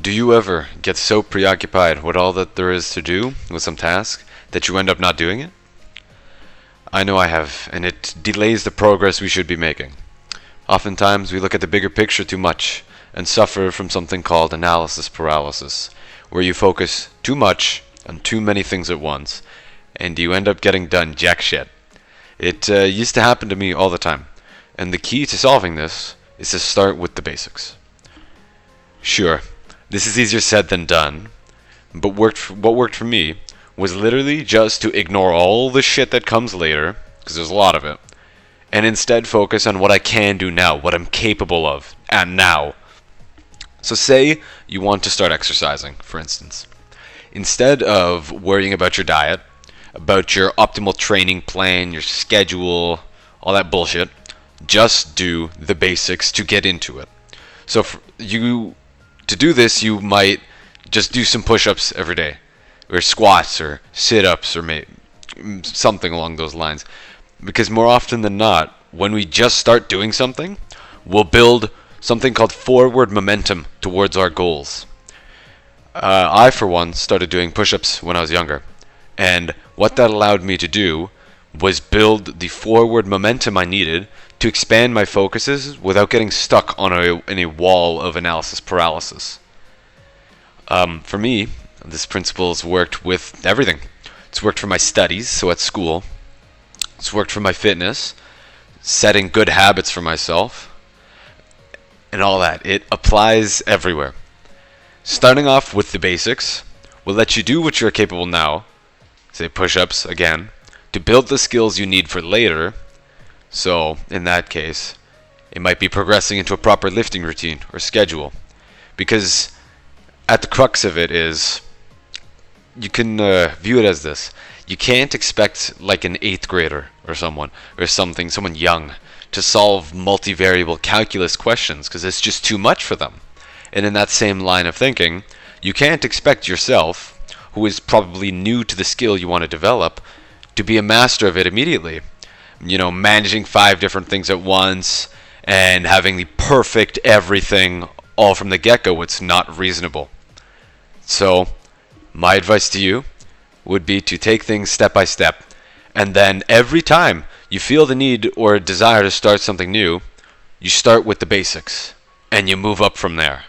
Do you ever get so preoccupied with all that there is to do with some task that you end up not doing it? I know I have, and it delays the progress we should be making. Oftentimes, we look at the bigger picture too much and suffer from something called analysis paralysis, where you focus too much on too many things at once, and you end up getting done jack shit. It used to happen to me all the time, and the key to solving this is to start with the basics. Sure, this is easier said than done, but what worked for me was literally just to ignore all the shit that comes later, because there's a lot of it, and instead focus on what I can do now, what I'm capable of, and now. So say you want to start exercising, for instance. Instead of worrying about your diet, about your optimal training plan, your schedule, all that bullshit, just do the basics to get into it. So to do this, you might just do some push-ups every day, or squats, or sit-ups, or something along those lines. Because more often than not, when we just start doing something, we'll build something called forward momentum towards our goals. I, for one, started doing push-ups when I was younger, and what that allowed me to do was build the forward momentum I needed to expand my focuses without getting stuck in a wall of analysis paralysis. For me, this principle has worked with everything. It's worked for my studies, so at school. It's worked for my fitness, setting good habits for myself, and all that. It applies everywhere. Starting off with the basics will let you do what you're capable now, say push-ups again, to build the skills you need for later. So, in that case, it might be progressing into a proper lifting routine or schedule. Because at the crux of it is, you can view it as this. You can't expect like an 8th grader or someone young, to solve multivariable calculus questions because it's just too much for them. And in that same line of thinking, you can't expect yourself, who is probably new to the skill you want to develop, to be a master of it immediately. Managing 5 different things at once and having the perfect everything all from the get-go, it's not reasonable. So, my advice to you would be to take things step by step, and then every time you feel the need or desire to start something new, you start with the basics, and you move up from there.